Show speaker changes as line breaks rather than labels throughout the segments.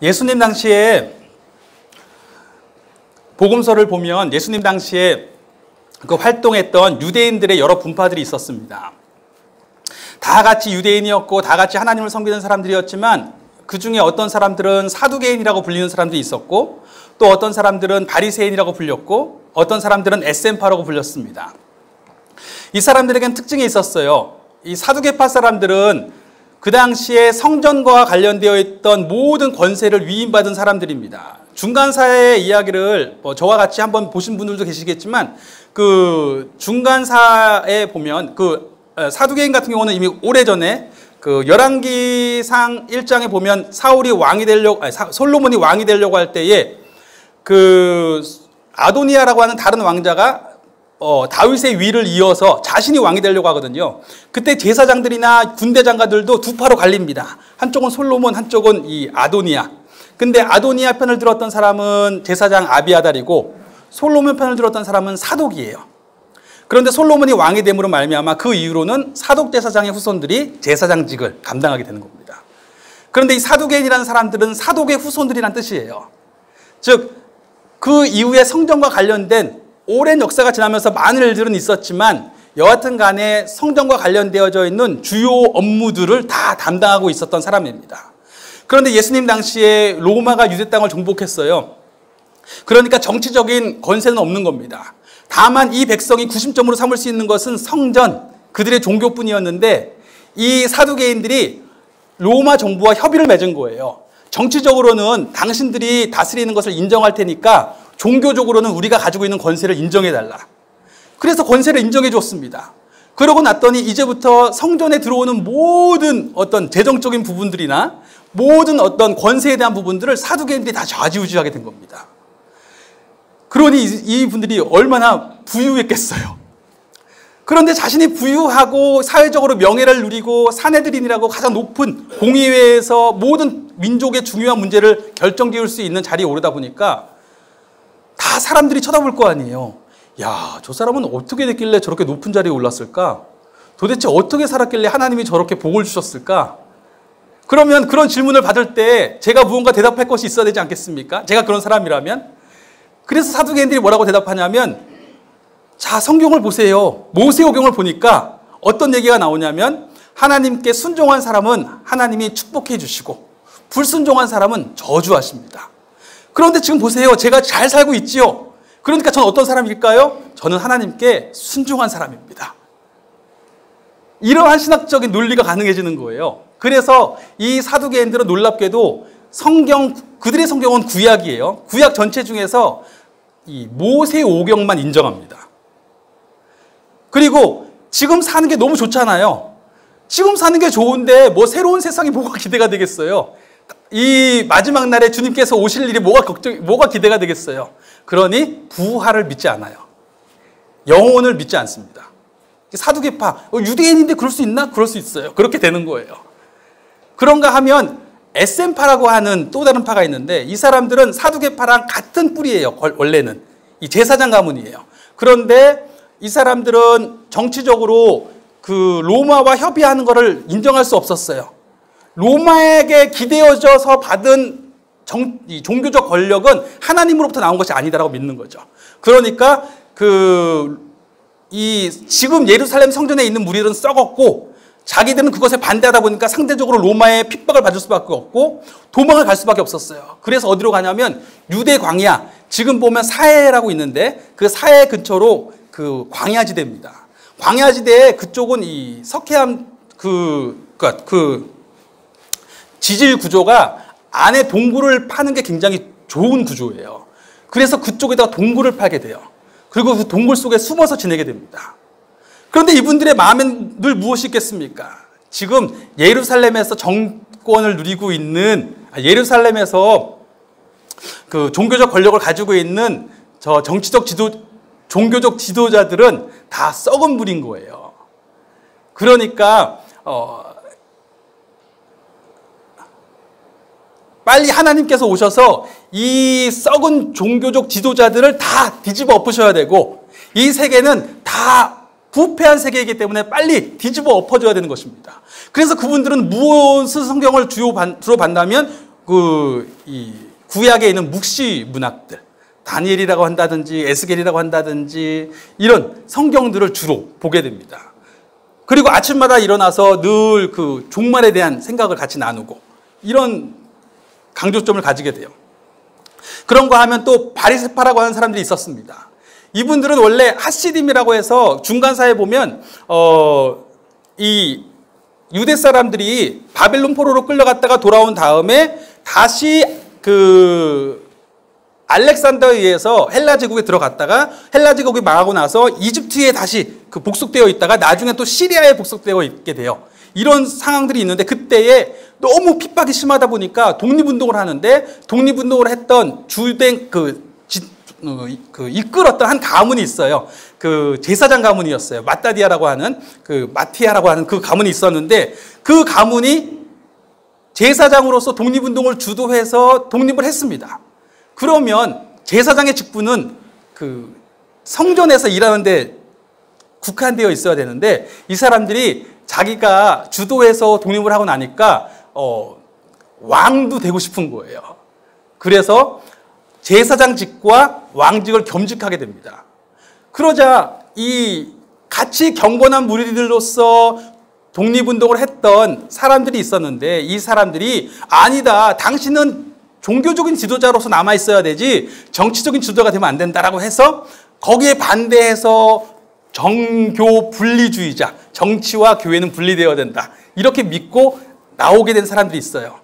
예수님 당시에 복음서를 보면 예수님 당시에 그 활동했던 유대인들의 여러 분파들이 있었습니다. 다 같이 유대인이었고 다 같이 하나님을 섬기는 사람들이었지만 그 중에 어떤 사람들은 사두개인이라고 불리는 사람도 있었고 또 어떤 사람들은 바리새인이라고 불렸고 어떤 사람들은 에센파라고 불렸습니다. 이 사람들에겐 특징이 있었어요. 이 사두개파 사람들은 그 당시에 성전과 관련되어 있던 모든 권세를 위임받은 사람들입니다. 중간사의 이야기를 저와 같이 한번 보신 분들도 계시겠지만 그 중간사에 보면 그 사두개인 같은 경우는 이미 오래전에 그 열왕기상 1장에 보면 솔로몬이 왕이 되려고 할 때에 그 아도니아라고 하는 다른 왕자가 다윗의 위를 이어서 자신이 왕이 되려고 하거든요. 그때 제사장들이나 군대 장관들도 두 파로 갈립니다. 한쪽은 솔로몬, 한쪽은 이 아도니아. 근데 아도니아 편을 들었던 사람은 제사장 아비아달이고 솔로몬 편을 들었던 사람은 사독이에요. 그런데 솔로몬이 왕이 됨으로 말미암아 그 이후로는 사독 제사장의 후손들이 제사장직을 감당하게 되는 겁니다. 그런데 이 사두개인이라는 사람들은 사독의 후손들이란 뜻이에요. 즉 그 이후에 성전과 관련된 오랜 역사가 지나면서 많은 일들은 있었지만 여하튼 간에 성전과 관련되어져 있는 주요 업무들을 다 담당하고 있었던 사람입니다. 그런데 예수님 당시에 로마가 유대 땅을 정복했어요. 그러니까 정치적인 권세는 없는 겁니다. 다만 이 백성이 구심점으로 삼을 수 있는 것은 성전, 그들의 종교뿐이었는데 이 사두개인들이 로마 정부와 협의를 맺은 거예요. 정치적으로는 당신들이 다스리는 것을 인정할 테니까 종교적으로는 우리가 가지고 있는 권세를 인정해달라. 그래서 권세를 인정해 줬습니다. 그러고 났더니 이제부터 성전에 들어오는 모든 어떤 재정적인 부분들이나 모든 어떤 권세에 대한 부분들을 사두개인들이 다 좌지우지하게 된 겁니다. 그러니 이분들이 얼마나 부유했겠어요. 그런데 자신이 부유하고 사회적으로 명예를 누리고 사내들인이라고 가장 높은 공의회에서 모든 민족의 중요한 문제를 결정지을 수 있는 자리에 오르다 보니까 다 사람들이 쳐다볼 거 아니에요. 야, 저 사람은 어떻게 됐길래 저렇게 높은 자리에 올랐을까? 도대체 어떻게 살았길래 하나님이 저렇게 복을 주셨을까? 그러면 그런 질문을 받을 때 제가 무언가 대답할 것이 있어야 되지 않겠습니까? 제가 그런 사람이라면? 그래서 사두개인들이 뭐라고 대답하냐면 자, 성경을 보세요. 모세오경을 보니까 어떤 얘기가 나오냐면 하나님께 순종한 사람은 하나님이 축복해 주시고 불순종한 사람은 저주하십니다. 그런데 지금 보세요. 제가 잘 살고 있지요. 그러니까 저는 어떤 사람일까요? 저는 하나님께 순종한 사람입니다. 이러한 신학적인 논리가 가능해지는 거예요. 그래서 이 사두개인들은 놀랍게도 그들의 성경은 구약이에요. 구약 전체 중에서 이 모세오경만 인정합니다. 그리고 지금 사는 게 너무 좋잖아요. 지금 사는 게 좋은데 뭐 새로운 세상이 뭐가 기대가 되겠어요. 이 마지막 날에 주님께서 오실 일이 뭐가 기대가 되겠어요. 그러니 부활을 믿지 않아요. 영혼을 믿지 않습니다. 사두개파, 유대인인데 그럴 수 있나? 그럴 수 있어요. 그렇게 되는 거예요. 그런가 하면 에센파라고 하는 또 다른 파가 있는데 이 사람들은 사두개파랑 같은 뿌리예요. 원래는 이 제사장 가문이에요. 그런데 이 사람들은 정치적으로 그 로마와 협의하는 것을 인정할 수 없었어요. 로마에게 기대어져서 받은 종교적 권력은 하나님으로부터 나온 것이 아니다라고 믿는 거죠. 그러니까 지금 예루살렘 성전에 있는 무리들은 썩었고 자기들은 그것에 반대하다 보니까 상대적으로 로마의 핍박을 받을 수밖에 없고 도망을 갈 수밖에 없었어요. 그래서 어디로 가냐면 유대 광야, 지금 보면 사해라고 있는데 그 사해 근처로 그 광야지대입니다. 광야지대에 그쪽은 이 석회암 지질 구조가 안에 동굴을 파는 게 굉장히 좋은 구조예요. 그래서 그쪽에다가 동굴을 파게 돼요. 그리고 그 동굴 속에 숨어서 지내게 됩니다. 그런데 이분들의 마음엔 늘 무엇이 있겠습니까? 지금 예루살렘에서 정권을 누리고 있는, 예루살렘에서 그 종교적 권력을 가지고 있는 저 종교적 지도자들은 다 썩은 물인 거예요. 그러니까 빨리 하나님께서 오셔서 이 썩은 종교적 지도자들을 다 뒤집어 엎으셔야 되고 이 세계는 다 부패한 세계이기 때문에 빨리 뒤집어 엎어줘야 되는 것입니다. 그래서 그분들은 무엇을 성경을 주로 받냐면 이 구약에 있는 묵시 문학들, 다니엘이라고 한다든지 에스겔이라고 한다든지 이런 성경들을 주로 보게 됩니다. 그리고 아침마다 일어나서 늘 그 종말에 대한 생각을 같이 나누고 이런 강조점을 가지게 돼요. 그런 거 하면 또 바리새파라고 하는 사람들이 있었습니다. 이분들은 원래 하시딤이라고 해서 중간사에 보면 이 유대 사람들이 바벨론 포로로 끌려갔다가 돌아온 다음에 다시 그 알렉산더에 의해서 헬라 제국에 들어갔다가 헬라 제국이 망하고 나서 이집트에 다시 그 복속되어 있다가 나중에 또 시리아에 복속되어 있게 돼요. 이런 상황들이 있는데 그때에 너무 핍박이 심하다 보니까 독립운동을 하는데 독립운동을 했던 주된 이끌었던 한 가문이 있어요. 그 제사장 가문이었어요. 마따디아라고 하는 그 마티아라고 하는 그 가문이 있었는데 그 가문이 제사장으로서 독립운동을 주도해서 독립을 했습니다. 그러면 제사장의 직분은 그 성전에서 일하는데 국한되어 있어야 되는데 이 사람들이 자기가 주도해서 독립을 하고 나니까 왕도 되고 싶은 거예요. 그래서 제사장직과 왕직을 겸직하게 됩니다. 그러자 이 같이 경건한 무리들로서 독립운동을 했던 사람들이 있었는데 이 사람들이 아니다, 당신은 종교적인 지도자로서 남아있어야 되지 정치적인 지도자가 되면 안 된다라고 해서 거기에 반대해서 정교 분리주의자, 정치와 교회는 분리되어야 된다 이렇게 믿고 나오게 된 사람들이 있어요.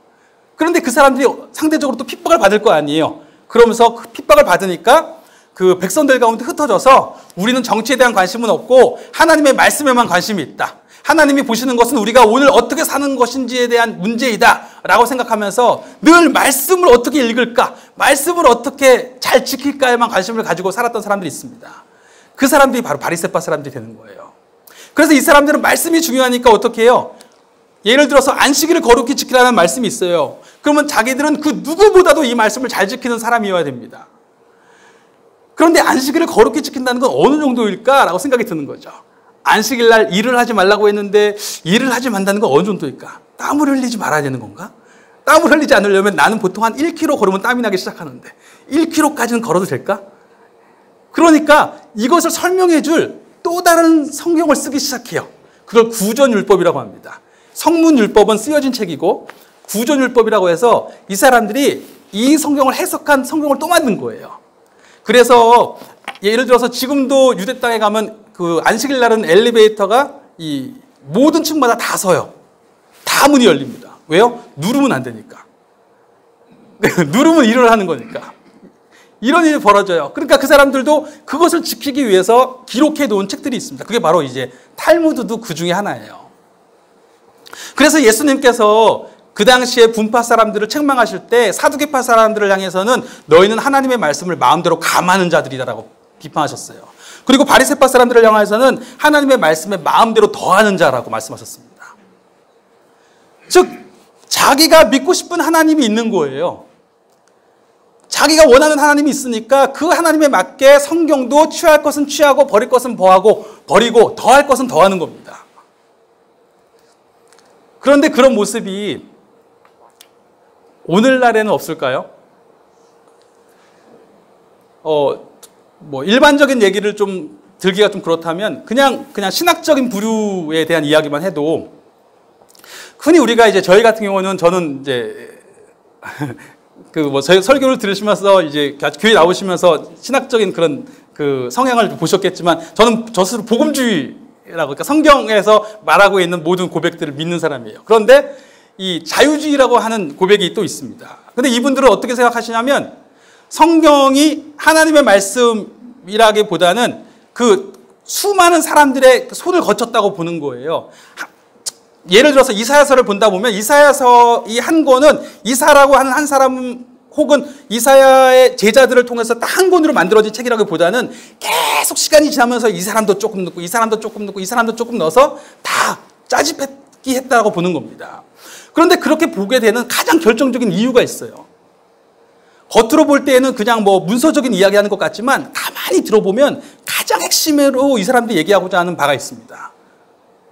그런데 그 사람들이 상대적으로 또 핍박을 받을 거 아니에요. 그러면서 그 핍박을 받으니까 그 백성들 가운데 흩어져서 우리는 정치에 대한 관심은 없고 하나님의 말씀에만 관심이 있다. 하나님이 보시는 것은 우리가 오늘 어떻게 사는 것인지에 대한 문제이다 라고 생각하면서 늘 말씀을 어떻게 읽을까, 말씀을 어떻게 잘 지킬까에만 관심을 가지고 살았던 사람들이 있습니다. 그 사람들이 바로 바리새파 사람들이 되는 거예요. 그래서 이 사람들은 말씀이 중요하니까 어떻게 해요? 예를 들어서 안식일을 거룩히 지키라는 말씀이 있어요. 그러면 자기들은 그 누구보다도 이 말씀을 잘 지키는 사람이어야 됩니다. 그런데 안식일을 거룩히 지킨다는 건 어느 정도일까라고 생각이 드는 거죠. 안식일 날 일을 하지 말라고 했는데 일을 하지 말라는 건 어느 정도일까? 땀을 흘리지 말아야 되는 건가? 땀을 흘리지 않으려면 나는 보통 한 1km 걸으면 땀이 나기 시작하는데 1km까지는 걸어도 될까? 그러니까 이것을 설명해 줄 또 다른 성경을 쓰기 시작해요. 그걸 구전율법이라고 합니다. 성문율법은 쓰여진 책이고 구전율법이라고 해서 이 사람들이 이 성경을 해석한 성경을 또 만든 거예요. 그래서 예를 들어서 지금도 유대 땅에 가면 그 안식일 날은 엘리베이터가 이 모든 층마다 다 서요. 다 문이 열립니다. 왜요? 누르면 안 되니까. 누르면 일을 하는 거니까. 이런 일이 벌어져요. 그러니까 그 사람들도 그것을 지키기 위해서 기록해 놓은 책들이 있습니다. 그게 바로 이제 탈무드도 그 중에 하나예요. 그래서 예수님께서 그 당시에 분파 사람들을 책망하실 때 사두개파 사람들을 향해서는 너희는 하나님의 말씀을 마음대로 감하는 자들이다라고 비판하셨어요. 그리고 바리새파 사람들을 향해서는 하나님의 말씀에 마음대로 더하는 자라고 말씀하셨습니다. 즉 자기가 믿고 싶은 하나님이 있는 거예요. 자기가 원하는 하나님이 있으니까 그 하나님에 맞게 성경도 취할 것은 취하고 버릴 것은 버리고 더할 것은 더하는 겁니다. 그런데 그런 모습이 오늘날에는 없을까요? 일반적인 얘기를 좀 들기가 좀 그렇다면 그냥 신학적인 부류에 대한 이야기만 해도 흔히 우리가 이제 저희 같은 경우는 저는 이제 저희 설교를 들으시면서 이제 교회 나오시면서 신학적인 그런 그 성향을 보셨겠지만 저는 저스스로 복음주의라고 그러니까 성경에서 말하고 있는 모든 고백들을 믿는 사람이에요. 그런데 이 자유주의라고 하는 고백이 또 있습니다. 근데 이분들은 어떻게 생각하시냐면 성경이 하나님의 말씀이라기보다는 그 수많은 사람들의 손을 거쳤다고 보는 거예요. 예를 들어서 이사야서를 본다 보면 이사야서 이 한 권은 이사라고 하는 한 사람 혹은 이사야의 제자들을 통해서 딱 한 권으로 만들어진 책이라기보다는 계속 시간이 지나면서 이 사람도 조금 넣고 이 사람도 조금 넣고 이 사람도 조금 넣어서 다 짜집기 했다고 보는 겁니다. 그런데 그렇게 보게 되는 가장 결정적인 이유가 있어요. 겉으로 볼 때에는 그냥 문서적인 이야기하는 것 같지만 가만히 들어보면 가장 핵심으로 이 사람들이 얘기하고자 하는 바가 있습니다.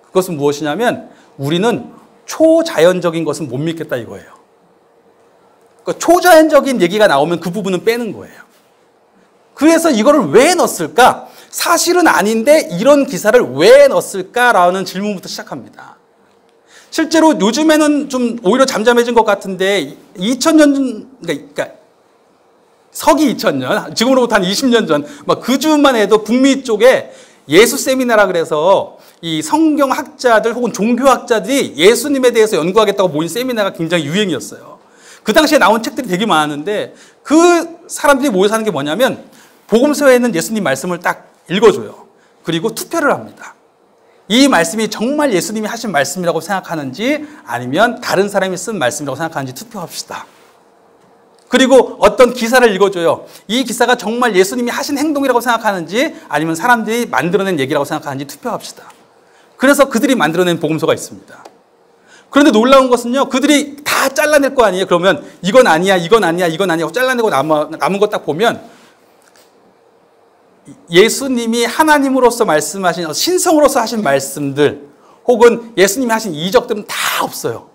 그것은 무엇이냐면 우리는 초자연적인 것은 못 믿겠다 이거예요. 초자연적인 얘기가 나오면 그 부분은 빼는 거예요. 그래서 이거를 왜 넣었을까? 사실은 아닌데 이런 기사를 왜 넣었을까라는 질문부터 시작합니다. 실제로 요즘에는 좀 오히려 잠잠해진 것 같은데 2000년, 그러니까 서기 2000년, 지금으로부터 한 20년 전, 그 즈음만 해도 북미 쪽에 예수 세미나라 그래서 이 성경학자들 혹은 종교학자들이 예수님에 대해서 연구하겠다고 모인 세미나가 굉장히 유행이었어요. 그 당시에 나온 책들이 되게 많았는데 그 사람들이 모여서 하는 게 뭐냐면 복음서에 있는 예수님 말씀을 딱 읽어줘요. 그리고 투표를 합니다. 이 말씀이 정말 예수님이 하신 말씀이라고 생각하는지 아니면 다른 사람이 쓴 말씀이라고 생각하는지 투표합시다. 그리고 어떤 기사를 읽어줘요. 이 기사가 정말 예수님이 하신 행동이라고 생각하는지 아니면 사람들이 만들어낸 얘기라고 생각하는지 투표합시다. 그래서 그들이 만들어낸 복음서가 있습니다. 그런데 놀라운 것은요, 그들이 다 잘라낼 거 아니에요. 그러면 이건 아니야, 이건 아니야, 이건 아니야 하고 잘라내고 남은 거 딱 보면 예수님이 하나님으로서 말씀하신, 신성으로서 하신 말씀들 혹은 예수님이 하신 이적들은 다 없어요.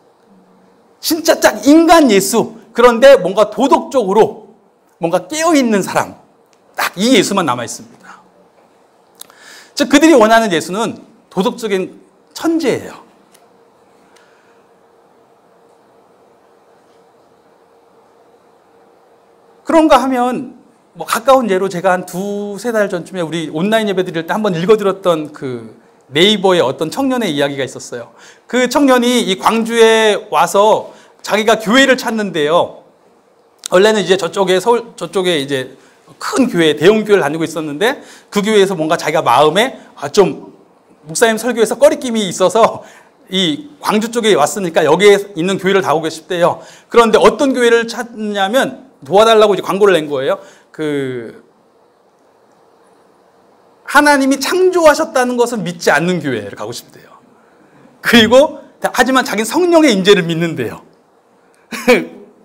진짜 딱 인간 예수. 그런데 뭔가 도덕적으로 뭔가 깨어있는 사람, 딱 이 예수만 남아있습니다. 즉 그들이 원하는 예수는 도덕적인 천재예요. 그런가 하면 가까운 예로 제가 한 2-3달 전쯤에 우리 온라인 예배 드릴 때 한번 읽어드렸던 그 네이버의 어떤 청년의 이야기가 있었어요. 그 청년이 이 광주에 와서 자기가 교회를 찾는데요. 원래는 이제 저쪽에 이제 큰 교회, 대형 교회를 다니고 있었는데 그 교회에서 뭔가 자기가 마음에 좀 목사님 설교에서 꺼리낌이 있어서 이 광주 쪽에 왔으니까 여기에 있는 교회를 나오고 싶대요. 그런데 어떤 교회를 찾냐면 도와달라고 이제 광고를 낸 거예요. 하나님이 창조하셨다는 것을 믿지 않는 교회를 가고 싶대요. 그리고 하지만 자기는 성령의 임재를 믿는데요.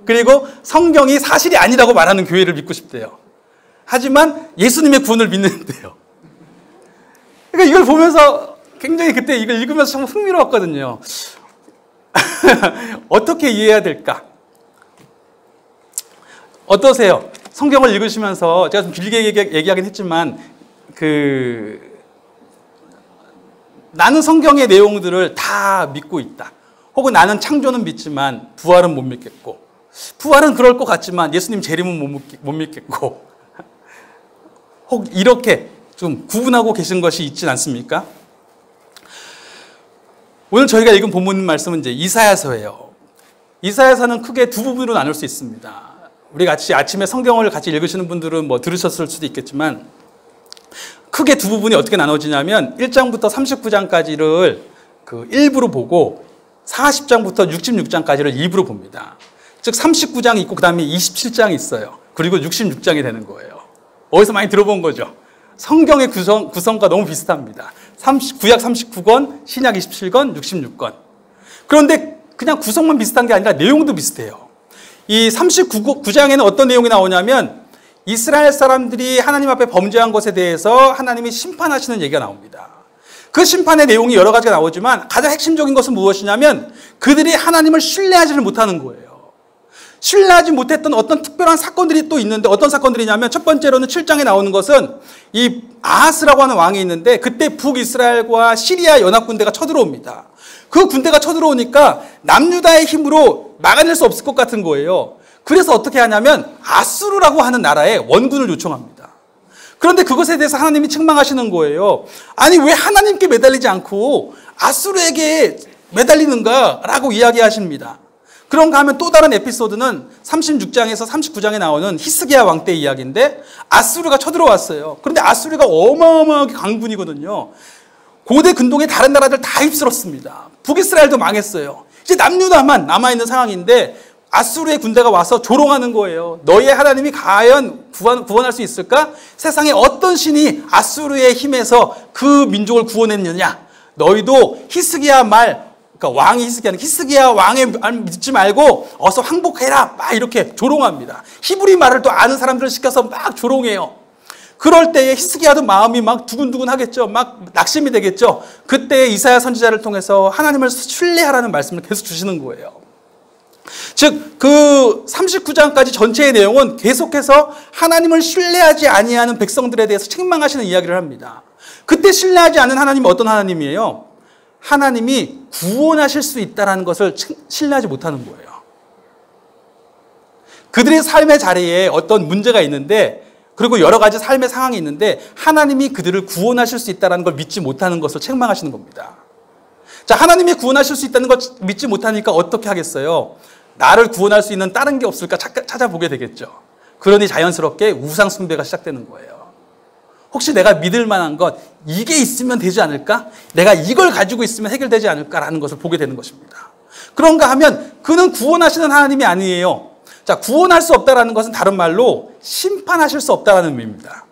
그리고 성경이 사실이 아니라고 말하는 교회를 믿고 싶대요. 하지만 예수님의 구원을 믿는데요. 그러니까 이걸 보면서 굉장히 그때 이걸 읽으면서 참 흥미로웠거든요. 어떻게 이해해야 될까? 어떠세요? 성경을 읽으시면서 제가 좀 길게 얘기하긴 했지만 나는 성경의 내용들을 다 믿고 있다. 혹은 나는 창조는 믿지만 부활은 못 믿겠고, 부활은 그럴 것 같지만 예수님 재림은 못 믿겠고, 혹 이렇게 좀 구분하고 계신 것이 있진 않습니까? 오늘 저희가 읽은 본문 말씀은 이제 이사야서예요. 이사야서는 크게 두 부분으로 나눌 수 있습니다. 우리 같이 아침에 성경을 같이 읽으시는 분들은 들으셨을 수도 있겠지만 크게 두 부분이 어떻게 나눠지냐면 1장부터 39장까지를 그 1부로 보고 40장부터 66장까지를 2부로 봅니다. 즉 39장이 있고 그 다음에 27장이 있어요. 그리고 66장이 되는 거예요. 어디서 많이 들어본 거죠? 성경의 구성과 너무 비슷합니다. 구약 39권, 신약 27권, 66권. 그런데 그냥 구성만 비슷한 게 아니라 내용도 비슷해요. 이 39장에는 어떤 내용이 나오냐면 이스라엘 사람들이 하나님 앞에 범죄한 것에 대해서 하나님이 심판하시는 얘기가 나옵니다. 그 심판의 내용이 여러 가지가 나오지만 가장 핵심적인 것은 무엇이냐면 그들이 하나님을 신뢰하지를 못하는 거예요. 신뢰하지 못했던 어떤 특별한 사건들이 또 있는데 어떤 사건들이냐면 첫 번째로는 7장에 나오는 것은 이 아하스라고 하는 왕이 있는데 그때 북이스라엘과 시리아 연합군대가 쳐들어옵니다. 그 군대가 쳐들어오니까 남유다의 힘으로 막아낼 수 없을 것 같은 거예요. 그래서 어떻게 하냐면 아수르라고 하는 나라에 원군을 요청합니다. 그런데 그것에 대해서 하나님이 책망하시는 거예요. 아니 왜 하나님께 매달리지 않고 아수르에게 매달리는가라고 이야기하십니다. 그런가 하면 또 다른 에피소드는 36장에서 39장에 나오는 히스기야 왕 때 이야기인데 아수르가 쳐들어왔어요. 그런데 아수르가 어마어마하게 강군이거든요. 고대 근동의 다른 나라들 다 휩쓸었습니다. 북이스라엘도 망했어요. 이제 남유다만 남아있는 상황인데 아수르의 군대가 와서 조롱하는 거예요. 너희의 하나님이 과연 구원할 수 있을까? 세상에 어떤 신이 아수르의 힘에서 그 민족을 구원했느냐? 너희도 히스기야 그러니까 왕이 히스기야 왕의 말 믿지 말고 어서 항복해라. 막 이렇게 조롱합니다. 히브리 말을 또 아는 사람들을 시켜서 막 조롱해요. 그럴 때에 히스기야도 마음이 막 두근두근 하겠죠. 막 낙심이 되겠죠. 그때 이사야 선지자를 통해서 하나님을 신뢰하라는 말씀을 계속 주시는 거예요. 즉, 그 39장까지 전체의 내용은 계속해서 하나님을 신뢰하지 아니하는 백성들에 대해서 책망하시는 이야기를 합니다. 그때 신뢰하지 않는 하나님은 어떤 하나님이에요? 하나님이 구원하실 수 있다는 것을 신뢰하지 못하는 거예요. 그들의 삶의 자리에 어떤 문제가 있는데, 그리고 여러 가지 삶의 상황이 있는데 하나님이 그들을 구원하실 수 있다는 걸 믿지 못하는 것을 책망하시는 겁니다. 자, 하나님이 구원하실 수 있다는 걸 믿지 못하니까 어떻게 하겠어요? 나를 구원할 수 있는 다른 게 없을까 찾아보게 되겠죠. 그러니 자연스럽게 우상 숭배가 시작되는 거예요. 혹시 내가 믿을 만한 것, 이게 있으면 되지 않을까? 내가 이걸 가지고 있으면 해결되지 않을까라는 것을 보게 되는 것입니다. 그런가 하면 그는 구원하시는 하나님이 아니에요. 자, 구원할 수 없다라는 것은 다른 말로 심판하실 수 없다라는 의미입니다.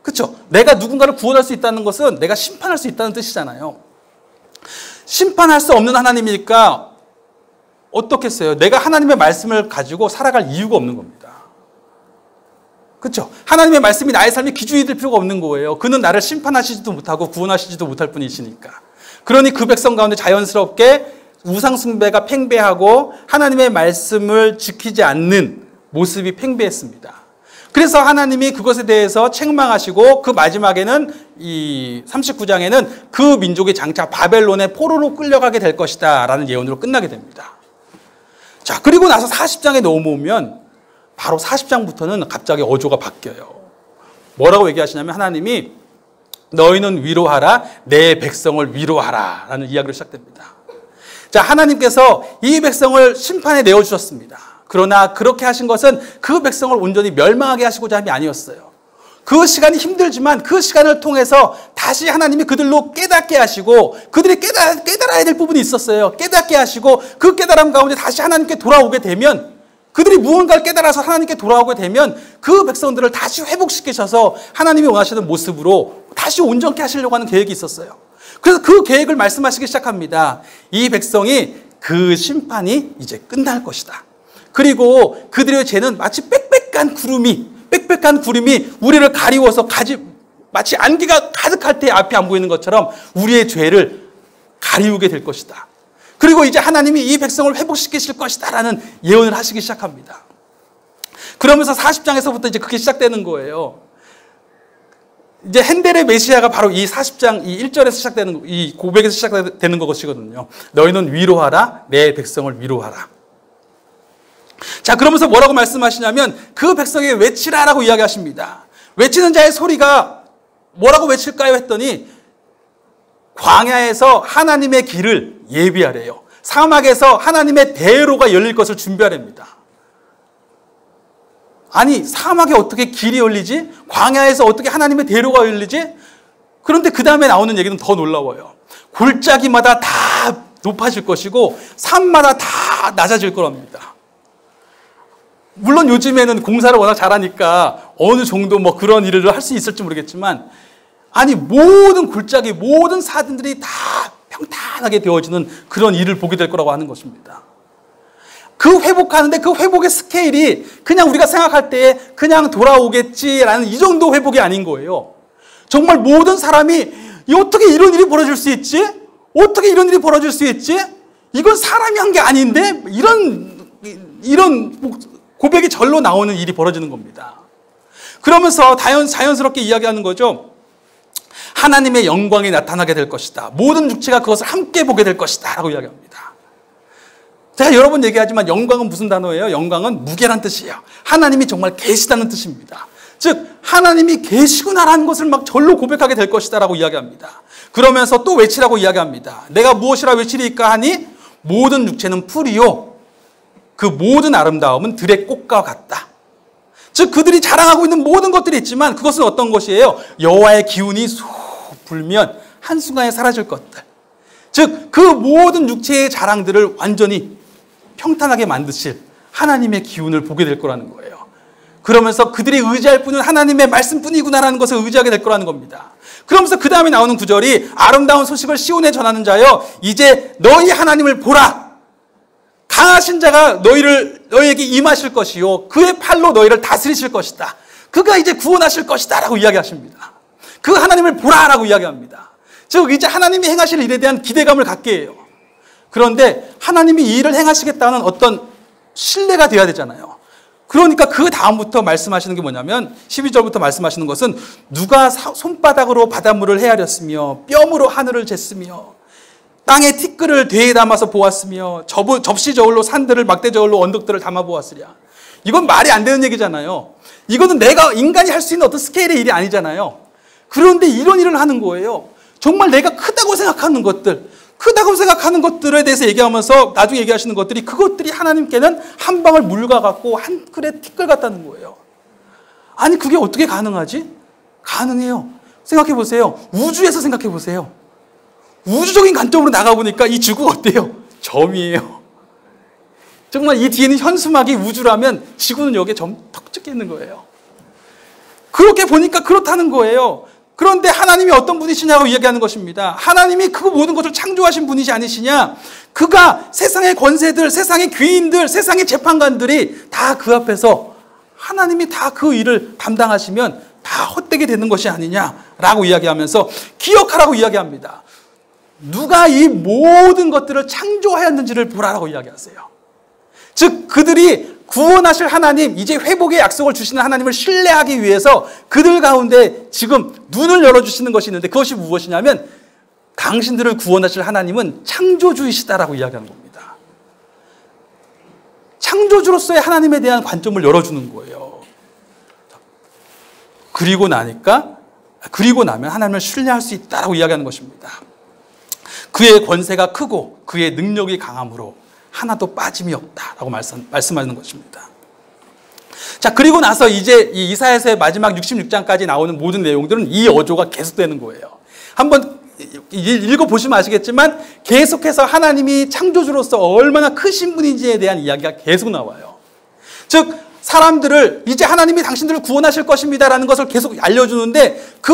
그렇죠? 내가 누군가를 구원할 수 있다는 것은 내가 심판할 수 있다는 뜻이잖아요. 심판할 수 없는 하나님이니까 어떻겠어요? 내가 하나님의 말씀을 가지고 살아갈 이유가 없는 겁니다. 그렇죠? 하나님의 말씀이 나의 삶의 기준이 될 필요가 없는 거예요. 그는 나를 심판하시지도 못하고 구원하시지도 못할 분이시니까. 그러니 그 백성 가운데 자연스럽게 우상 숭배가 팽배하고 하나님의 말씀을 지키지 않는 모습이 팽배했습니다. 그래서 하나님이 그것에 대해서 책망하시고 그 마지막에는 이 39장에는 그 민족이 장차 바벨론의 포로로 끌려가게 될 것이다 라는 예언으로 끝나게 됩니다. 자, 그리고 나서 40장에 넘어오면 바로 40장부터는 갑자기 어조가 바뀌어요. 뭐라고 얘기하시냐면 하나님이 너희는 위로하라, 내 백성을 위로하라 라는 이야기로 시작됩니다. 자, 하나님께서 이 백성을 심판에 내어주셨습니다. 그러나 그렇게 하신 것은 그 백성을 온전히 멸망하게 하시고자 함이 아니었어요. 그 시간이 힘들지만 그 시간을 통해서 다시 하나님이 그들로 깨닫게 하시고 그들이 깨달아야 될 부분이 있었어요. 깨닫게 하시고 그 깨달음 가운데 다시 하나님께 돌아오게 되면 그들이 무언가를 깨달아서 하나님께 돌아오게 되면 그 백성들을 다시 회복시키셔서 하나님이 원하시는 모습으로 다시 온전케 하시려고 하는 계획이 있었어요. 그래서 그 계획을 말씀하시기 시작합니다. 이 백성이 그 심판이 이제 끝날 것이다. 그리고 그들의 죄는 마치 빽빽한 구름이 우리를 가리워서 마치 안개가 가득할 때 앞이 안 보이는 것처럼 우리의 죄를 가리우게 될 것이다. 그리고 이제 하나님이 이 백성을 회복시키실 것이다 라는 예언을 하시기 시작합니다. 그러면서 40장에서부터 이제 그게 시작되는 거예요. 이제 헨델의 메시아가 바로 이 40장 이 1절에서 시작되는 이 고백에서 시작되는 것이거든요. 너희는 위로하라, 내 백성을 위로하라. 자, 그러면서 뭐라고 말씀하시냐면 그 백성에게 외치라라고 이야기하십니다. 외치는 자의 소리가 뭐라고 외칠까요 했더니 광야에서 하나님의 길을 예비하래요. 사막에서 하나님의 대로가 열릴 것을 준비하랍니다. 아니, 사막에 어떻게 길이 열리지? 광야에서 어떻게 하나님의 대로가 열리지? 그런데 그 다음에 나오는 얘기는 더 놀라워요. 골짜기마다 다 높아질 것이고 산마다 다 낮아질 거랍니다. 물론 요즘에는 공사를 워낙 잘하니까 어느 정도 뭐 그런 일을 할 수 있을지 모르겠지만 아니, 모든 골짜기, 모든 사진들이 다 평탄하게 되어지는 그런 일을 보게 될 거라고 하는 것입니다. 그 회복하는데 그 회복의 스케일이 그냥 우리가 생각할 때 그냥 돌아오겠지라는 이 정도 회복이 아닌 거예요. 정말 모든 사람이 어떻게 이런 일이 벌어질 수 있지? 어떻게 이런 일이 벌어질 수 있지? 이건 사람이 한 게 아닌데? 이런 고백이 절로 나오는 일이 벌어지는 겁니다. 그러면서 자연스럽게 이야기하는 거죠. 하나님의 영광이 나타나게 될 것이다. 모든 육체가 그것을 함께 보게 될 것이다 라고 이야기합니다. 제가 여러 번 얘기하지만 영광은 무슨 단어예요? 영광은 무게란 뜻이에요. 하나님이 정말 계시다는 뜻입니다. 즉 하나님이 계시구나라는 것을 막 절로 고백하게 될 것이다 라고 이야기합니다. 그러면서 또 외치라고 이야기합니다. 내가 무엇이라 외치리까 하니 모든 육체는 풀이요 그 모든 아름다움은 들의 꽃과 같다. 즉 그들이 자랑하고 있는 모든 것들이 있지만 그것은 어떤 것이에요? 여호와의 기운이 쑥 불면 한순간에 사라질 것들. 즉 그 모든 육체의 자랑들을 완전히 평탄하게 만드실 하나님의 기운을 보게 될 거라는 거예요. 그러면서 그들이 의지할 분은 하나님의 말씀뿐이구나라는 것을 의지하게 될 거라는 겁니다. 그러면서 그 다음에 나오는 구절이 아름다운 소식을 시온에 전하는 자여 이제 너희 하나님을 보라. 강하신 자가 너희에게 임하실 것이요 그의 팔로 너희를 다스리실 것이다. 그가 이제 구원하실 것이다 라고 이야기하십니다. 그 하나님을 보라 라고 이야기합니다. 즉 이제 하나님이 행하실 일에 대한 기대감을 갖게 해요. 그런데 하나님이 이 일을 행하시겠다는 어떤 신뢰가 돼야 되잖아요. 그러니까 그 다음부터 말씀하시는 게 뭐냐면 12절부터 말씀하시는 것은 누가 손바닥으로 바닷물을 헤아렸으며 뼘으로 하늘을 쟀으며 땅에 티끌을 되에 담아서 보았으며 접시 저울로 산들을 막대 저울로 언덕들을 담아 보았으랴. 이건 말이 안 되는 얘기잖아요. 이거는 내가 인간이 할 수 있는 어떤 스케일의 일이 아니잖아요. 그런데 이런 일을 하는 거예요. 정말 내가 크다고 생각하는 것들에 대해서 얘기하면서 나중에 얘기하시는 것들이 그것들이 하나님께는 한 방울 물과 같고 한 그릇 티끌 같다는 거예요. 아니 그게 어떻게 가능하지? 가능해요. 생각해 보세요. 우주에서 생각해 보세요. 우주적인 관점으로 나가보니까 이 지구가 어때요? 점이에요. 정말 이 뒤에는 현수막이 우주라면 지구는 여기에 점 턱 찍혀 있는 거예요. 그렇게 보니까 그렇다는 거예요. 그런데 하나님이 어떤 분이시냐고 이야기하는 것입니다. 하나님이 그 모든 것을 창조하신 분이시 아니시냐? 그가 세상의 권세들, 세상의 귀인들, 세상의 재판관들이 다 그 앞에서 하나님이 다 그 일을 담당하시면 다 헛되게 되는 것이 아니냐라고 이야기하면서 기억하라고 이야기합니다. 누가 이 모든 것들을 창조하였는지를 보라라고 이야기하세요. 즉 그들이 구원하실 하나님, 이제 회복의 약속을 주시는 하나님을 신뢰하기 위해서 그들 가운데 지금 눈을 열어주시는 것이 있는데 그것이 무엇이냐면 당신들을 구원하실 하나님은 창조주이시다라고 이야기하는 겁니다. 창조주로서의 하나님에 대한 관점을 열어주는 거예요. 그리고 나면 하나님을 신뢰할 수 있다라고 이야기하는 것입니다. 그의 권세가 크고 그의 능력이 강함으로 하나도 빠짐이 없다라고 말씀하는 것입니다. 자, 그리고 나서 이제 이 이사야서의 마지막 66장까지 나오는 모든 내용들은 이 어조가 계속되는 거예요. 한번 읽어보시면 아시겠지만 계속해서 하나님이 창조주로서 얼마나 크신 분인지에 대한 이야기가 계속 나와요. 즉 사람들을 이제 하나님이 당신들을 구원하실 것입니다라는 것을 계속 알려주는데 그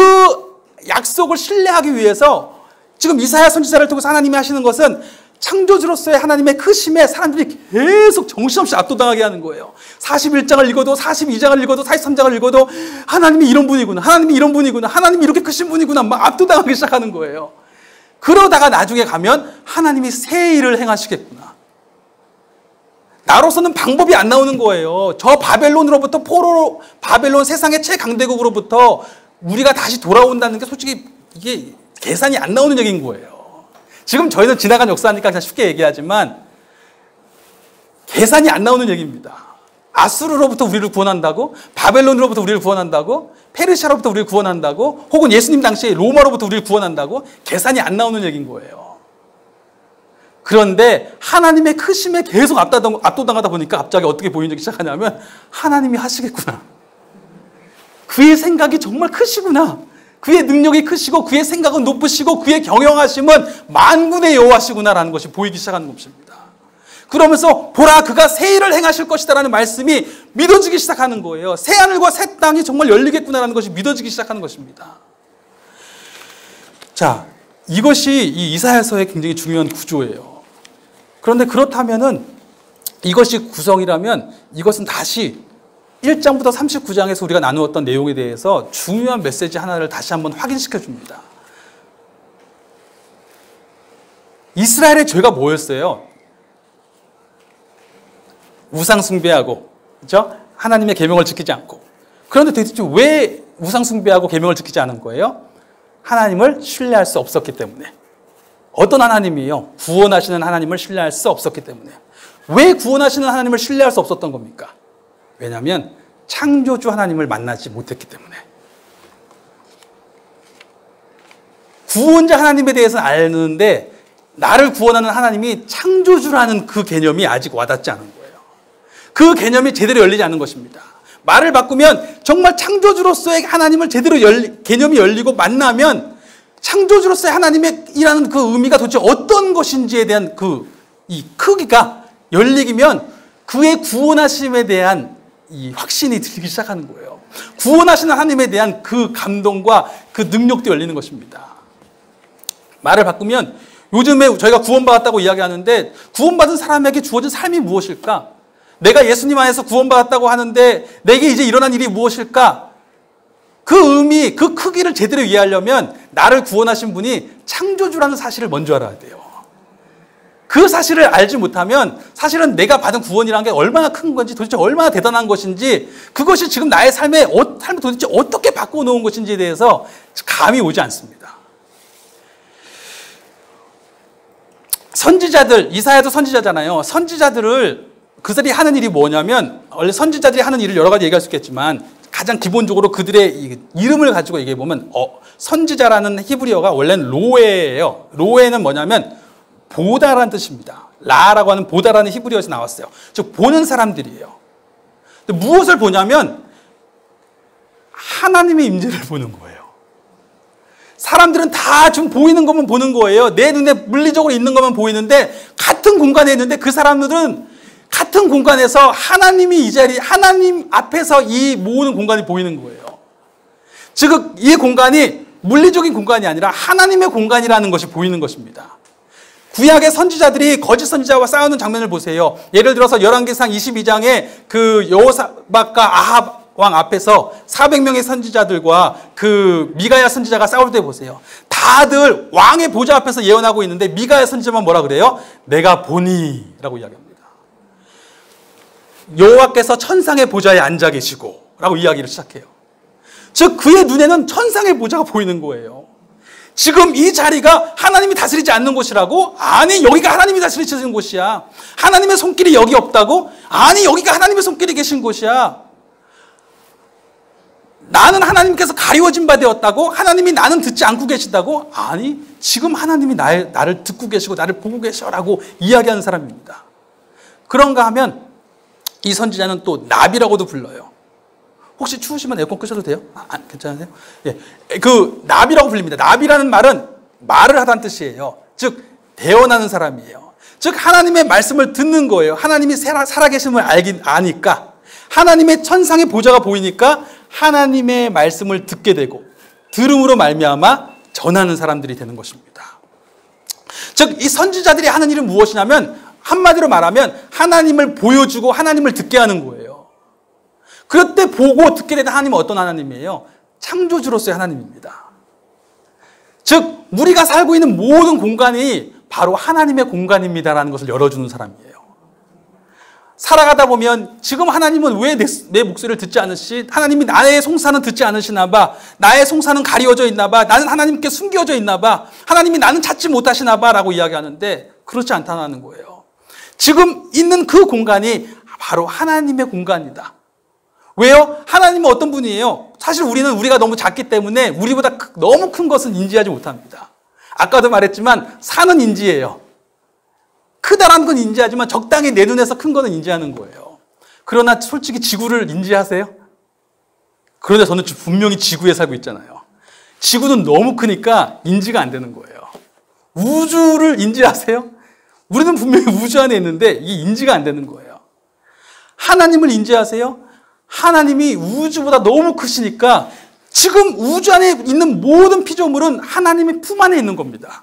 약속을 신뢰하기 위해서 지금 이사야 선지자를 통해서 하나님이 하시는 것은 창조주로서의 하나님의 크심에 사람들이 계속 정신없이 압도당하게 하는 거예요. 41장을 읽어도 42장을 읽어도 43장을 읽어도 하나님이 이런 분이구나. 하나님이 이런 분이구나. 하나님이 이렇게 크신 분이구나. 막 압도당하기 시작하는 거예요. 그러다가 나중에 가면 하나님이 새 일을 행하시겠구나. 나로서는 방법이 안 나오는 거예요. 저 바벨론으로부터 바벨론 세상의 최강대국으로부터 우리가 다시 돌아온다는 게 솔직히 이게 계산이 안 나오는 얘기인 거예요. 지금 저희는 지나간 역사니까 그냥 쉽게 얘기하지만 계산이 안 나오는 얘기입니다. 아수르로부터 우리를 구원한다고? 바벨론으로부터 우리를 구원한다고? 페르시아로부터 우리를 구원한다고? 혹은 예수님 당시에 로마로부터 우리를 구원한다고? 계산이 안 나오는 얘기인 거예요. 그런데 하나님의 크심에 계속 압도당하다 보니까 갑자기 어떻게 보이기 시작하냐면 하나님이 하시겠구나. 그의 생각이 정말 크시구나. 그의 능력이 크시고 그의 생각은 높으시고 그의 경영하심은 만군의 여호와시구나라는 것이 보이기 시작하는 것입니다. 그러면서 보라 그가 새 일을 행하실 것이다라는 말씀이 믿어지기 시작하는 거예요. 새 하늘과 새 땅이 정말 열리겠구나라는 것이 믿어지기 시작하는 것입니다. 자, 이것이 이 이사야서의 굉장히 중요한 구조예요. 그런데 그렇다면은 이것이 구성이라면 이것은 다시 1장부터 39장에서 우리가 나누었던 내용에 대해서 중요한 메시지 하나를 다시 한번 확인시켜 줍니다. 이스라엘의 죄가 뭐였어요? 우상 숭배하고, 그렇죠? 하나님의 계명을 지키지 않고. 그런데 도대체 왜 우상 숭배하고 계명을 지키지 않은 거예요? 하나님을 신뢰할 수 없었기 때문에. 어떤 하나님이에요? 구원하시는 하나님을 신뢰할 수 없었기 때문에. 왜 구원하시는 하나님을 신뢰할 수 없었던 겁니까? 왜냐하면 창조주 하나님을 만나지 못했기 때문에. 구원자 하나님에 대해서는 아는데 나를 구원하는 하나님이 창조주라는 그 개념이 아직 와닿지 않은 거예요. 그 개념이 제대로 열리지 않은 것입니다. 말을 바꾸면 정말 창조주로서의 하나님을 제대로 개념이 열리고 만나면 창조주로서의 하나님이라는 그 의미가 도대체 어떤 것인지에 대한 이 크기가 열리면 그의 구원하심에 대한 이 확신이 들기 시작하는 거예요. 구원하시는 하나님에 대한 그 감동과 그 능력도 열리는 것입니다. 말을 바꾸면 요즘에 저희가 구원받았다고 이야기하는데 구원받은 사람에게 주어진 삶이 무엇일까? 내가 예수님 안에서 구원받았다고 하는데 내게 이제 일어난 일이 무엇일까? 그 의미, 그 크기를 제대로 이해하려면 나를 구원하신 분이 창조주라는 사실을 먼저 알아야 돼요. 그 사실을 알지 못하면 사실은 내가 받은 구원이라는 게 얼마나 큰 건지 도대체 얼마나 대단한 것인지 그것이 지금 나의 삶을 도대체 어떻게 바꿔놓은 것인지에 대해서 감이 오지 않습니다. 선지자들, 이사야도 선지자잖아요. 선지자들을 그들이 하는 일이 뭐냐면 원래 선지자들이 하는 일을 여러 가지 얘기할 수 있겠지만 가장 기본적으로 그들의 이름을 가지고 얘기해 보면 선지자라는 히브리어가 원래는 로에예요. 로에는 뭐냐면 보다라는 뜻입니다. 라라고 하는 보다라는 히브리어에서 나왔어요. 즉 보는 사람들이에요. 근데 무엇을 보냐면 하나님의 임재를 보는 거예요. 사람들은 다 좀 보이는 것만 보는 거예요. 내 눈에 물리적으로 있는 것만 보이는데 같은 공간에 있는데 그 사람들은 같은 공간에서 하나님이 이 자리, 하나님 앞에서 이 모든 공간이 보이는 거예요. 즉, 이 공간이 물리적인 공간이 아니라 하나님의 공간이라는 것이 보이는 것입니다. 구약의 선지자들이 거짓 선지자와 싸우는 장면을 보세요. 예를 들어서 열왕기상 22장에 그 여호사밧과 아합 왕 앞에서 400명의 선지자들과 그 미가야 선지자가 싸울 때 보세요. 다들 왕의 보좌 앞에서 예언하고 있는데 미가야 선지자만 뭐라 그래요? 내가 보니 라고 이야기합니다. 여호와께서 천상의 보좌에 앉아 계시고 라고 이야기를 시작해요. 즉 그의 눈에는 천상의 보좌가 보이는 거예요. 지금 이 자리가 하나님이 다스리지 않는 곳이라고? 아니, 여기가 하나님이 다스리시는 곳이야. 하나님의 손길이 여기 없다고? 아니, 여기가 하나님의 손길이 계신 곳이야. 나는 하나님께서 가리워진 바 되었다고? 하나님이 나는 듣지 않고 계시다고? 아니, 지금 하나님이 나를 듣고 계시고 나를 보고 계셔라고 이야기하는 사람입니다. 그런가 하면 이 선지자는 또 나비라고도 불러요. 혹시 추우시면 에어컨 끄셔도 돼요? 괜찮으세요? 예, 그 나비라고 불립니다. 나비라는 말은 말을 하다는 뜻이에요. 즉 대언하는 사람이에요. 즉 하나님의 말씀을 듣는 거예요. 하나님이 살아계심을 아니까 하나님의 천상의 보좌가 보이니까 하나님의 말씀을 듣게 되고 들음으로 말미암아 전하는 사람들이 되는 것입니다. 즉 이 선지자들이 하는 일은 무엇이냐면 한마디로 말하면 하나님을 보여주고 하나님을 듣게 하는 거예요. 그럴 때 보고 듣게 되는 하나님은 어떤 하나님이에요? 창조주로서의 하나님입니다. 즉 우리가 살고 있는 모든 공간이 바로 하나님의 공간입니다라는 것을 열어주는 사람이에요. 살아가다 보면 지금 하나님은 왜 내 목소리를 듣지 않으시? 하나님이 나의 송사는 듣지 않으시나 봐. 나의 송사는 가리워져 있나 봐. 나는 하나님께 숨겨져 있나 봐. 하나님이 나는 찾지 못하시나 봐 라고 이야기하는데 그렇지 않다는 거예요. 지금 있는 그 공간이 바로 하나님의 공간이다. 왜요? 하나님은 어떤 분이에요? 사실 우리가 너무 작기 때문에 우리보다 너무 큰 것은 인지하지 못합니다. 아까도 말했지만 산은 인지해요. 크다라는 건 인지하지만 적당히 내 눈에서 큰 거는 인지하는 거예요. 그러나 솔직히 지구를 인지하세요? 그런데 저는 분명히 지구에 살고 있잖아요. 지구는 너무 크니까 인지가 안 되는 거예요. 우주를 인지하세요? 우리는 분명히 우주 안에 있는데 이게 인지가 안 되는 거예요. 하나님을 인지하세요? 하나님이 우주보다 너무 크시니까 지금 우주 안에 있는 모든 피조물은 하나님의 품 안에 있는 겁니다.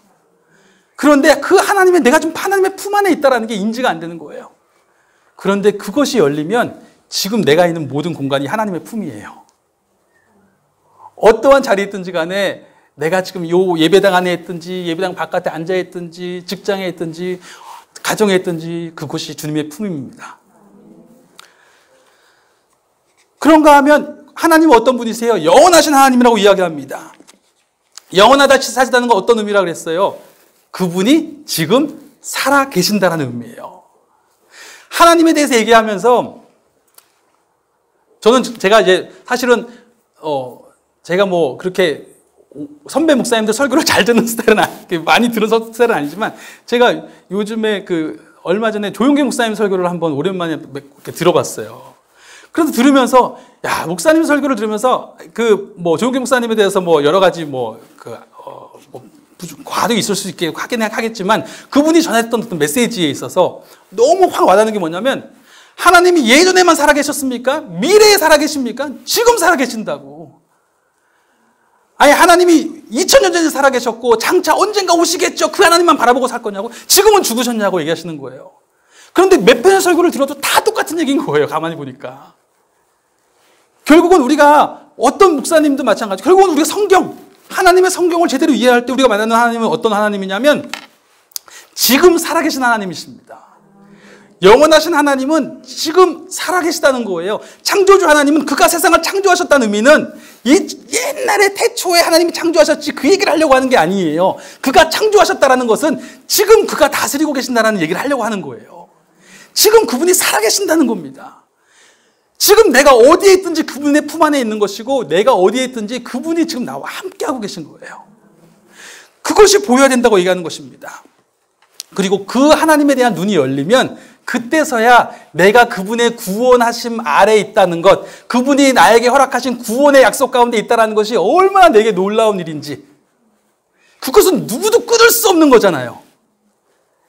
그런데 그 내가 좀 하나님의 품 안에 있다는 게 인지가 안 되는 거예요. 그런데 그것이 열리면 지금 내가 있는 모든 공간이 하나님의 품이에요. 어떠한 자리에 있든지 간에 내가 지금 요 예배당 안에 있든지 예배당 바깥에 앉아 있든지 직장에 있든지 가정에 있든지 그곳이 주님의 품입니다. 그런가 하면 하나님은 어떤 분이세요? 영원하신 하나님이라고 이야기합니다. 영원하다시 사시다는 건 어떤 의미라고 그랬어요? 그분이 지금 살아 계신다는 의미예요. 하나님에 대해서 얘기하면서 제가 이제 사실은 제가 뭐 그렇게 선배 목사님들 설교를 잘 듣는 스타일은 많이 들은 스타일은 아니지만 제가 요즘에 얼마 전에 조용기 목사님 설교를 한번 오랜만에 이렇게 들어봤어요. 그래서 들으면서 목사님 설교를 들으면서 조용기 목사님에 대해서 여러 가지 과도 있을 수 있게 하겠지만 그분이 전했던 어떤 메시지에 있어서 너무 확 와닿는 게 뭐냐면 하나님이 예전에만 살아계셨습니까? 미래에 살아계십니까? 지금 살아계신다고. 아니 하나님이 2000년 전에 살아계셨고 장차 언젠가 오시겠죠. 그 하나님만 바라보고 살 거냐고. 지금은 죽으셨냐고 얘기하시는 거예요. 그런데 몇 편의 설교를 들어도 다 똑같은 얘기인 거예요. 가만히 보니까. 결국은 우리가 어떤 목사님도 마찬가지. 결국은 우리가 하나님의 성경을 제대로 이해할 때 우리가 만나는 하나님은 어떤 하나님이냐면 지금 살아계신 하나님이십니다. 영원하신 하나님은 지금 살아계시다는 거예요. 창조주 하나님은 그가 세상을 창조하셨다는 의미는 이 옛날에 태초에 하나님이 창조하셨지 그 얘기를 하려고 하는 게 아니에요. 그가 창조하셨다는 것은 지금 그가 다스리고 계신다는 얘기를 하려고 하는 거예요. 지금 그분이 살아계신다는 겁니다. 지금 내가 어디에 있든지 그분의 품 안에 있는 것이고 내가 어디에 있든지 그분이 지금 나와 함께하고 계신 거예요. 그것이 보여야 된다고 얘기하는 것입니다. 그리고 그 하나님에 대한 눈이 열리면 그때서야 내가 그분의 구원하심 아래에 있다는 것, 그분이 나에게 허락하신 구원의 약속 가운데 있다는 것이 얼마나 내게 놀라운 일인지, 그것은 누구도 끊을 수 없는 거잖아요.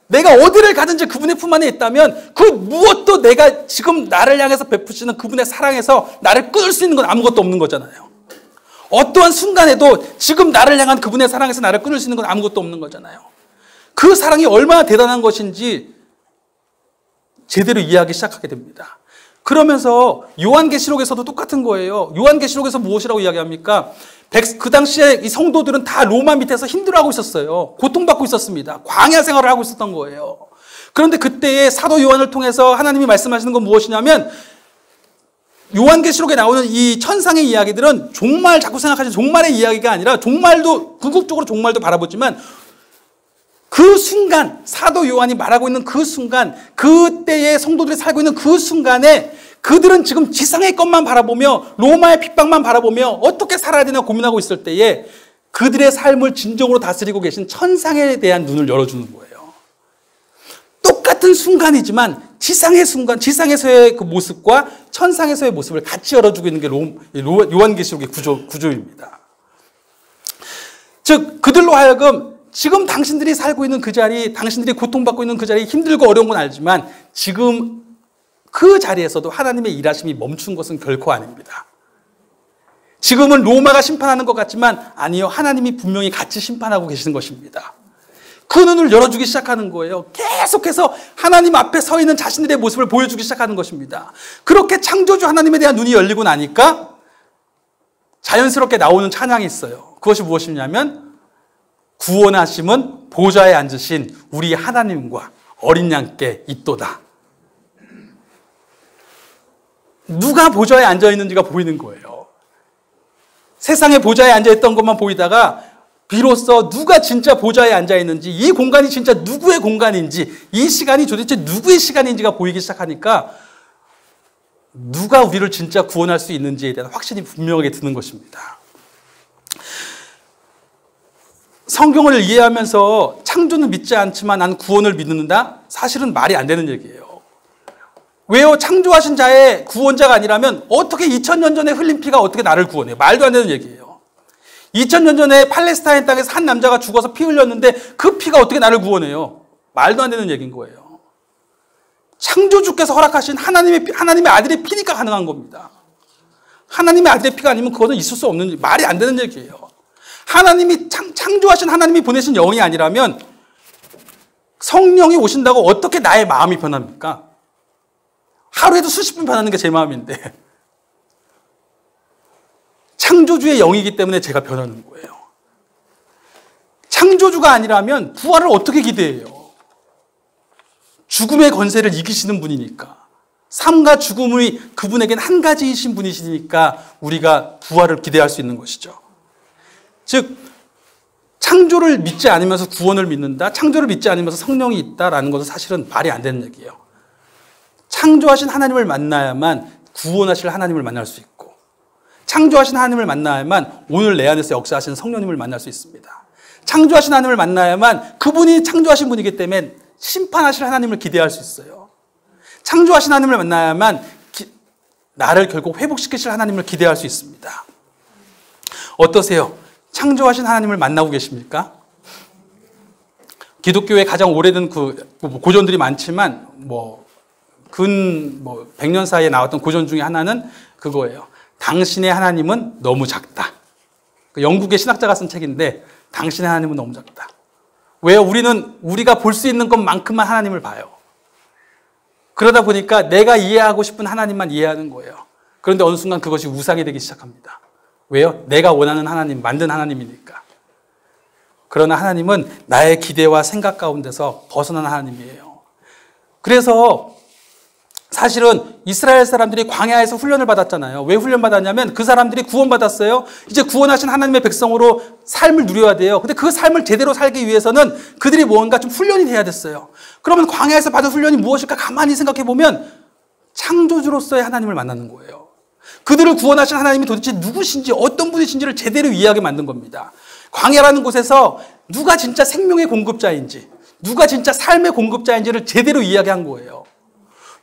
내가 어디를 가든지 그분의 품 안에 있다면 그 무엇도 내가 지금 나를 향해서 베푸시는 그분의 사랑에서 나를 끊을 수 있는 건 아무것도 없는 거잖아요. 어떠한 순간에도 지금 나를 향한 그분의 사랑에서 나를 끊을 수 있는 건 아무것도 없는 거잖아요. 그 사랑이 얼마나 대단한 것인지 제대로 이해하기 시작하게 됩니다. 그러면서 요한계시록에서도 똑같은 거예요. 요한계시록에서 무엇이라고 이야기합니까? 그 당시에 이 성도들은 다 로마 밑에서 힘들어하고 있었어요. 고통받고 있었습니다. 광야 생활을 하고 있었던 거예요. 그런데 그때의 사도 요한을 통해서 하나님이 말씀하시는 건 무엇이냐면, 요한계시록에 나오는 이 천상의 이야기들은 종말, 자꾸 생각하시는 종말의 이야기가 아니라, 종말도 궁극적으로 종말도 바라보지만 그 순간, 사도 요한이 말하고 있는 그 순간, 그때의 성도들이 살고 있는 그 순간에 그들은 지금 지상의 것만 바라보며 로마의 핍박만 바라보며 어떻게 살아야 되나 고민하고 있을 때에 그들의 삶을 진정으로 다스리고 계신 천상에 대한 눈을 열어주는 거예요. 똑같은 순간이지만 지상의 순간, 지상에서의 그 모습과 천상에서의 모습을 같이 열어주고 있는 게 요한계시록의 구조입니다. 즉 그들로 하여금 지금 당신들이 살고 있는 그 자리, 당신들이 고통받고 있는 그 자리, 힘들고 어려운 건 알지만 지금 그 자리에서도 하나님의 일하심이 멈춘 것은 결코 아닙니다. 지금은 로마가 심판하는 것 같지만 아니요, 하나님이 분명히 같이 심판하고 계시는 것입니다. 그 눈을 열어주기 시작하는 거예요. 계속해서 하나님 앞에 서 있는 자신들의 모습을 보여주기 시작하는 것입니다. 그렇게 창조주 하나님에 대한 눈이 열리고 나니까 자연스럽게 나오는 찬양이 있어요. 그것이 무엇이냐면, 구원하심은 보좌에 앉으신 우리 하나님과 어린 양께 있도다. 누가 보좌에 앉아있는지가 보이는 거예요. 세상에 보좌에 앉아있던 것만 보이다가 비로소 누가 진짜 보좌에 앉아있는지, 이 공간이 진짜 누구의 공간인지, 이 시간이 도대체 누구의 시간인지가 보이기 시작하니까 누가 우리를 진짜 구원할 수 있는지에 대한 확신이 분명하게 드는 것입니다. 성경을 이해하면서 창조는 믿지 않지만 난 구원을 믿는다? 사실은 말이 안 되는 얘기예요. 왜요? 창조하신 자의 구원자가 아니라면 어떻게 2000년 전에 흘린 피가 어떻게 나를 구원해요? 말도 안 되는 얘기예요. 2000년 전에 팔레스타인 땅에서 한 남자가 죽어서 피 흘렸는데 그 피가 어떻게 나를 구원해요? 말도 안 되는 얘기인 거예요. 창조주께서 허락하신 하나님의 아들의 피니까 가능한 겁니다. 하나님의 아들의 피가 아니면 그것은 있을 수 없는, 말이 안 되는 얘기예요. 하나님이 창조하신 하나님이 보내신 영이 아니라면 성령이 오신다고 어떻게 나의 마음이 변합니까? 하루에도 수십 분 변하는 게 제 마음인데 창조주의 영이기 때문에 제가 변하는 거예요. 창조주가 아니라면 부활을 어떻게 기대해요? 죽음의 권세를 이기시는 분이니까, 삶과 죽음이 그분에겐 한 가지이신 분이시니까 우리가 부활을 기대할 수 있는 것이죠. 즉 창조를 믿지 않으면서 구원을 믿는다, 창조를 믿지 않으면서 성령이 있다라는 것은 사실은 말이 안 되는 얘기예요. 창조하신 하나님을 만나야만 구원하실 하나님을 만날 수 있고, 창조하신 하나님을 만나야만 오늘 내 안에서 역사하시는 성령님을 만날 수 있습니다. 창조하신 하나님을 만나야만 그분이 창조하신 분이기 때문에 심판하실 하나님을 기대할 수 있어요. 창조하신 하나님을 만나야만 나를 결국 회복시키실 하나님을 기대할 수 있습니다. 어떠세요? 창조하신 하나님을 만나고 계십니까? 기독교의 가장 오래된 고전들이 많지만 근 100년 사이에 나왔던 고전 중에 하나는 그거예요. 당신의 하나님은 너무 작다. 영국의 신학자가 쓴 책인데, 당신의 하나님은 너무 작다. 왜요? 우리가 볼 수 있는 것만큼만 하나님을 봐요. 그러다 보니까 내가 이해하고 싶은 하나님만 이해하는 거예요. 그런데 어느 순간 그것이 우상이 되기 시작합니다. 왜요? 내가 원하는 하나님, 만든 하나님이니까. 그러나 하나님은 나의 기대와 생각 가운데서 벗어난 하나님이에요. 그래서 사실은 이스라엘 사람들이 광야에서 훈련을 받았잖아요. 왜 훈련받았냐면 그 사람들이 구원받았어요. 이제 구원하신 하나님의 백성으로 삶을 누려야 돼요. 근데 그 삶을 제대로 살기 위해서는 그들이 뭔가 좀 훈련이 돼야 됐어요. 그러면 광야에서 받은 훈련이 무엇일까 가만히 생각해 보면 창조주로서의 하나님을 만나는 거예요. 그들을 구원하신 하나님이 도대체 누구신지 어떤 분이신지를 제대로 이해하게 만든 겁니다. 광야라는 곳에서 누가 진짜 생명의 공급자인지 누가 진짜 삶의 공급자인지를 제대로 이야기한 거예요.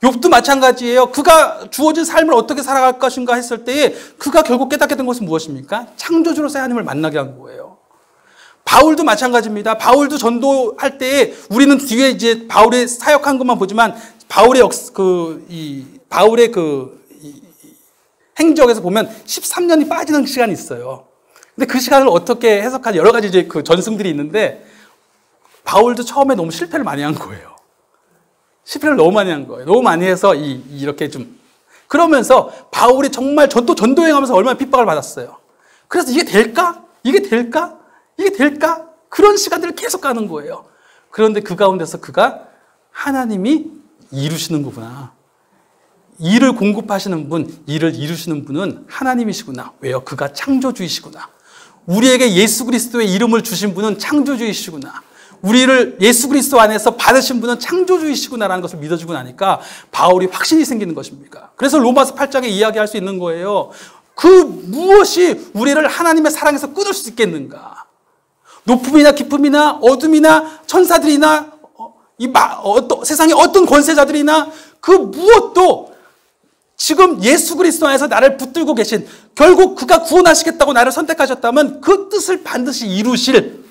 욥도 마찬가지예요. 그가 주어진 삶을 어떻게 살아갈 것인가 했을 때에 그가 결국 깨닫게 된 것은 무엇입니까? 창조주로서의 하나님을 만나게 한 거예요. 바울도 마찬가지입니다. 바울도 전도할 때에 우리는 뒤에 이제 바울의 사역한 것만 보지만 바울의 행적에서 보면 13년이 빠지는 시간이 있어요. 근데 그 시간을 어떻게 해석하는 여러 가지 이제 그 전승들이 있는데 바울도 처음에 너무 실패를 많이 한 거예요. 실패를 너무 많이 한 거예요. 너무 많이 해서 이렇게 좀 그러면서 바울이 정말 전도행하면서 얼마나 핍박을 받았어요. 그래서 이게 될까? 이게 될까? 이게 될까? 그런 시간들을 계속 가는 거예요. 그런데 그 가운데서 그가 하나님이 이루시는 거구나. 일을 공급하시는 분, 일을 이루시는 분은 하나님이시구나. 왜요? 그가 창조주이시구나. 우리에게 예수 그리스도의 이름을 주신 분은 창조주이시구나. 우리를 예수 그리스도 안에서 받으신 분은 창조주이시구나라는 것을 믿어주고 나니까 바울이 확신이 생기는 것입니까? 그래서 로마서 8장에 이야기할 수 있는 거예요. 그 무엇이 우리를 하나님의 사랑에서 끊을 수 있겠는가? 높음이나 깊음이나 어둠이나 천사들이나 세상의 어떤 권세자들이나 그 무엇도 지금 예수 그리스도 안에서 나를 붙들고 계신 결국 그가 구원하시겠다고 나를 선택하셨다면 그 뜻을 반드시 이루실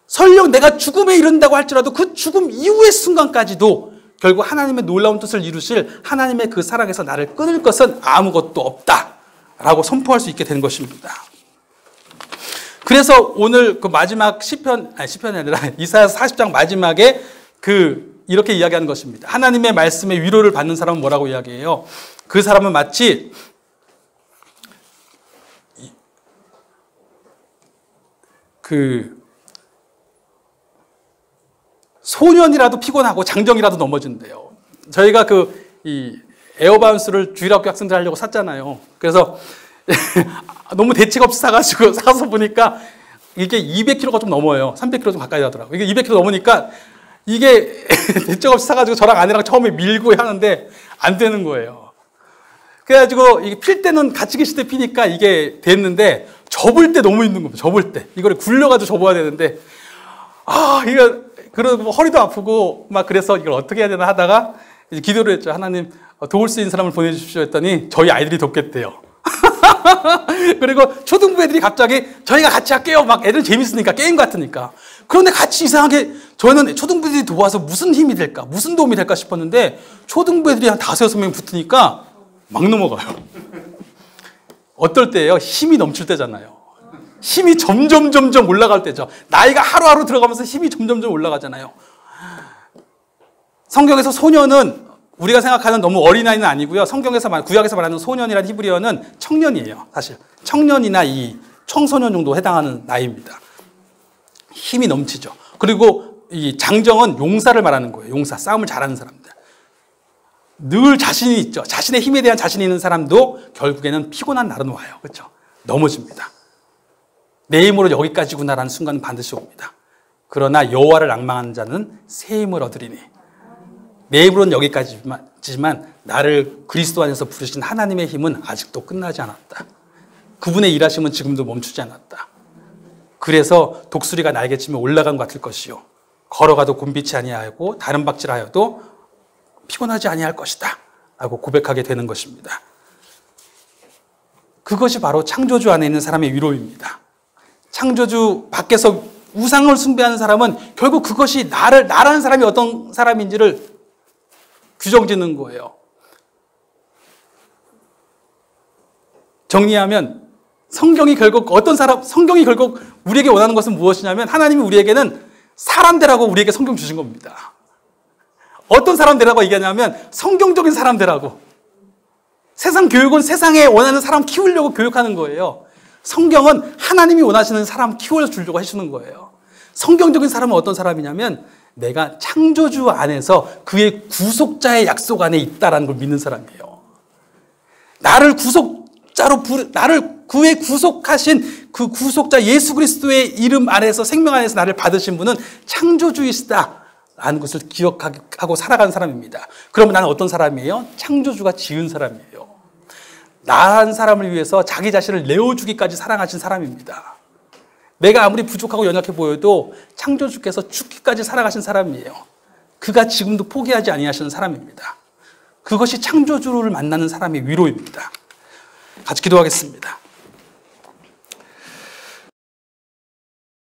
설령 내가 죽음에 이른다고 할지라도 그 죽음 이후의 순간까지도 결국 하나님의 놀라운 뜻을 이루실 하나님의 그 사랑에서 나를 끊을 것은 아무것도 없다라고 선포할 수 있게 된 것입니다. 그래서 오늘 그 마지막 시편이 아니라 이사야서 40장 마지막에 이렇게 이야기하는 것입니다. 하나님의 말씀에 위로를 받는 사람은 뭐라고 이야기해요? 그 사람은 마치 소년이라도 피곤하고 장정이라도 넘어진대요. 저희가 이 에어바운스를 주일학교 학생들 하려고 샀잖아요. 그래서 너무 대책 없이 사서 보니까 이게 200kg가 좀 넘어요. 300kg 좀 가까이 하더라고요. 이게 200kg 넘으니까 이게 대책 없이 사가지고 저랑 아내랑 처음에 밀고 하는데 안 되는 거예요. 그래가지고 이게 필 때는 같이 계실 때 피니까 이게 됐는데 접을 때 너무 힘든 겁니다. 접을 때. 이거를 굴려가지고 접어야 되는데 그러고 허리도 아프고 막 그래서 이걸 어떻게 해야 되나 하다가 이제 기도를 했죠. 하나님 도울 수 있는 사람을 보내주십시오 했더니 저희 아이들이 돕겠대요. 그리고 초등부 애들이 갑자기 저희가 같이 할게요. 막 애들 재밌으니까 게임 같으니까. 그런데 같이 이상하게 저는 초등부 애들이 도와서 무슨 힘이 될까? 무슨 도움이 될까 싶었는데 초등부 애들이 한 5-6명 붙으니까 막 넘어가요. 어떨 때예요? 힘이 넘칠 때잖아요. 힘이 점점 올라갈 때죠. 나이가 하루하루 들어가면서 힘이 점점 올라가잖아요. 성경에서 소년은 우리가 생각하는 너무 어린아이는 아니고요. 구약에서 말하는 소년이라는 히브리어는 청년이에요. 사실 청년이나 이 청소년 정도 해당하는 나이입니다. 힘이 넘치죠. 그리고 이 장정은 용사를 말하는 거예요. 용사, 싸움을 잘하는 사람들. 늘 자신이 있죠. 자신의 힘에 대한 자신이 있는 사람도 결국에는 피곤한 날은 와요. 그렇죠? 넘어집니다. 내 힘으로 여기까지구나라는 순간은 반드시 옵니다. 그러나 여호와를 앙망하는 자는 새 힘을 얻으리니. 내 힘으로는 여기까지지만 나를 그리스도 안에서 부르신 하나님의 힘은 아직도 끝나지 않았다. 그분의 일하심은 지금도 멈추지 않았다. 그래서 독수리가 날개치며 올라간 것 같을 것이요 걸어가도 곤비치 아니하고 다른 박질하여도 피곤하지 아니할 것이다 라고 고백하게 되는 것입니다. 그것이 바로 창조주 안에 있는 사람의 위로입니다. 창조주 밖에서 우상을 숭배하는 사람은 결국 그것이 나라는 사람이 어떤 사람인지를 규정짓는 거예요. 정리하면 성경이 결국 우리에게 원하는 것은 무엇이냐면 하나님이 우리에게는 사람되라고 우리에게 성경 주신 겁니다. 어떤 사람되라고 얘기하냐면 성경적인 사람되라고. 세상 교육은 세상에 원하는 사람 키우려고 교육하는 거예요. 성경은 하나님이 원하시는 사람 키워주려고 해주는 거예요. 성경적인 사람은 어떤 사람이냐면 내가 창조주 안에서 그의 구속자의 약속 안에 있다라는 걸 믿는 사람이에요. 나를 그의 구속하신 그 구속자 예수 그리스도의 이름 안에서 생명 안에서 나를 받으신 분은 창조주이시다라는 것을 기억하고 살아가는 사람입니다. 그러면 나는 어떤 사람이에요? 창조주가 지은 사람이에요. 나란 사람을 위해서 자기 자신을 내어주기까지 사랑하신 사람입니다. 내가 아무리 부족하고 연약해 보여도 창조주께서 죽기까지 살아가신 사람이에요. 그가 지금도 포기하지 아니하시는 사람입니다. 그것이 창조주를 만나는 사람의 위로입니다. 같이 기도하겠습니다.